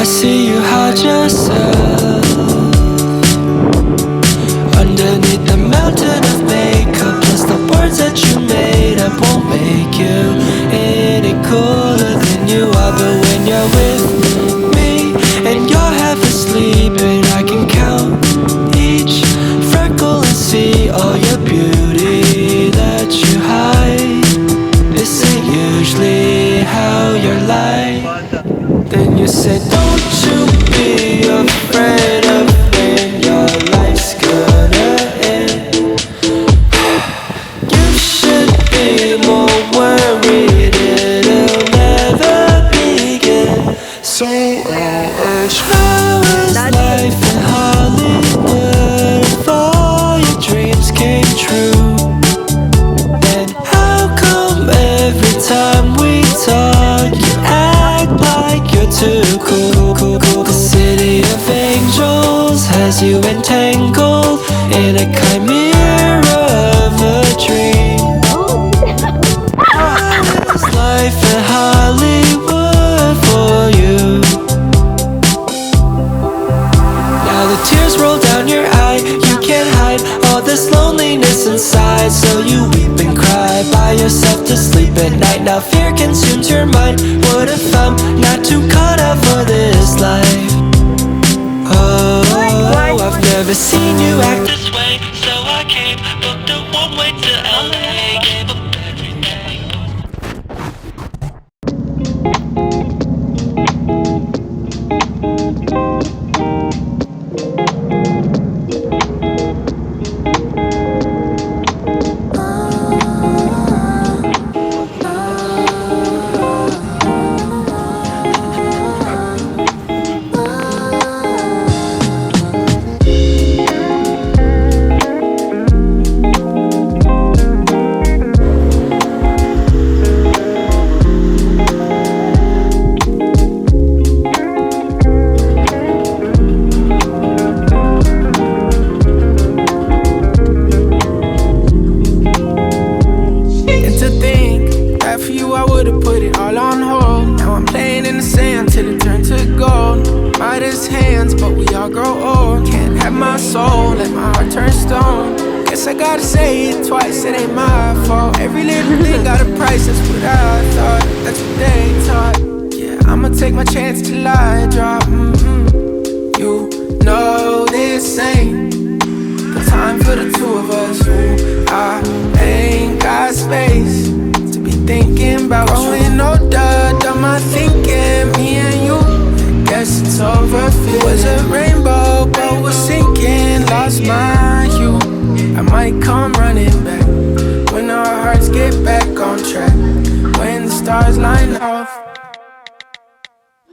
see you hide yourself underneath the mountain of makeup. Plus the words that you made up won't make you any cooler than you are. But when you're with me and you're half asleep, and I can count each freckle and see all your beauty that you hide. This ain't usually how you're like. Then you say, don't you be afraid of when your life's gonna end. You should be more worried it'll never begin. So how is life in Hollywood if all your dreams came true? And how come every time we talk you act like you're too cool? The city of angels has you entangled in a chimera of a dream. It's life in Hollywood for you. Now the tears roll down your eye. You can't hide all this loneliness inside, so you weep and cry by yourself to sleep at night. Now fear consumes your mind. What if I'm not too caught up for this life? Oh, I've never seen you act this way, so I came, booked a one-way to LA, gave up everything. I gotta say it twice, it ain't my fault. Every little thing got a price, that's what I thought. That's what they taught. Yeah, I'ma take my chance till I drop. You know this ain't the time for the two of us. I ain't got space to be thinking about growing older, done my thinking. Me and you, guess it's over. It was a rainbow, but we're sinking. Lost my hue. I might come running back when our hearts get back on track. When the stars line off.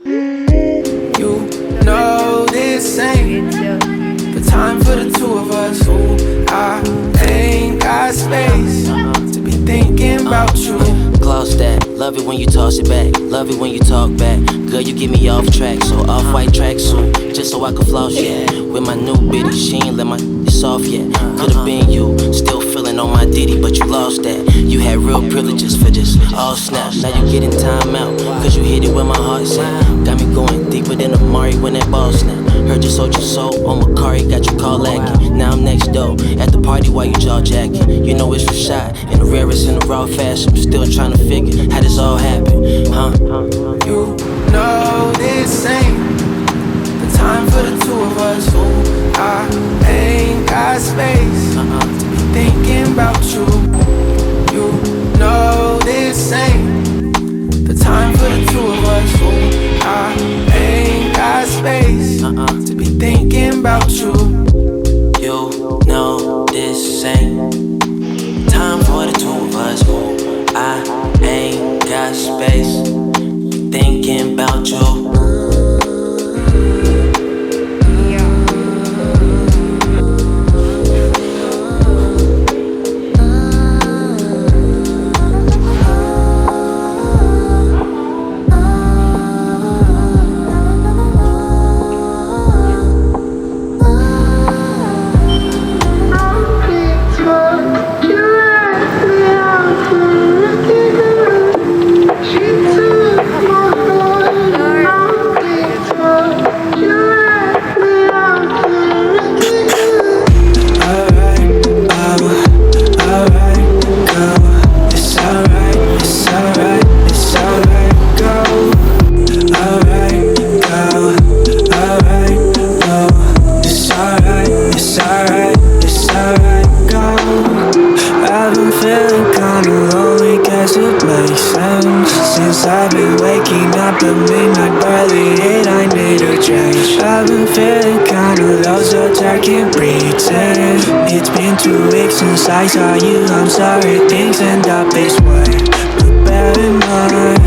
You know this ain't the time for the two of us. Ooh, I ain't got space to be thinking about you. Gloss that, love it when you toss it back, love it when you talk back. Girl, you get me off track, so off-white tracksuit, just so I can floss, yeah. With my new bitty, she ain't let my off yet. Could've been you, still feeling on my ditty, but you lost that. You had real privileges for this, all snaps. Now you getting time out, cause you hit it where my heart's at. Got me going deeper than Amari when that ball snap. Heard you sold your soul on Macari, got you call lacking. Now I'm next door, at the party while you jaw jacking. You know it's Rashad, in the rarest and the raw fashion. Still trying to figure how this all happened, huh? You know this ain't the time for the two of us. Ooh, I ain't got space to be thinking about you. You know this ain't the time for the two of us. Ooh, I ain't got space to be thinking about you. You know this ain't time for the two of us. Ooh, I ain't got space thinking about you. sense. Since I've been waking up at midnight, barely it, I need a change. I've been feeling kinda low, so I can't pretend. It's been 2 weeks since I saw you, I'm sorry things end up this way. But bear in mind,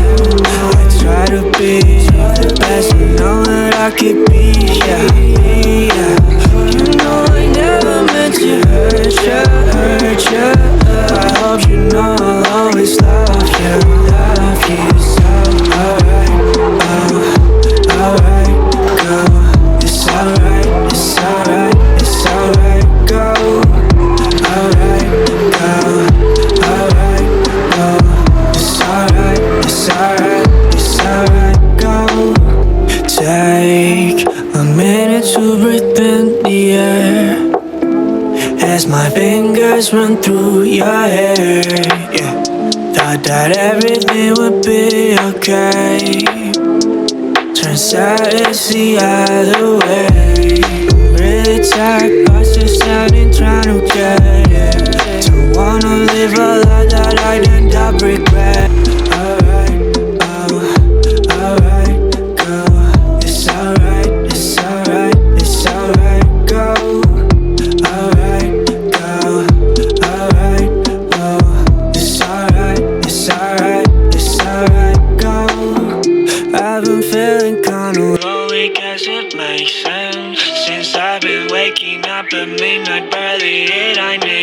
I try to be the best I know that I could be, yeah, yeah. You know I never meant to hurt you, hurt you. I hope you know I'll always love you, love you. So alright, oh, alright, go. It's alright, it's alright, it's alright, go. Alright, go. Alright, go. It's alright, it's alright, it's alright, go. Take a minute to breathe in the air as my fingers run through your hair, yeah. Thought that everything would be okay. Turns out it's the other way. I'm really tired, cautious out and trying to get it. Don't wanna live a life that I'd end up regret. Alright, oh, alright, go. It's alright, it's alright, it's alright, go. Alright, go. Alright, oh. It's alright, it's alright, it's alright, go. I've been feeling kinda low, guess it makes sense. Since I've been waking up at midnight, barely it, I need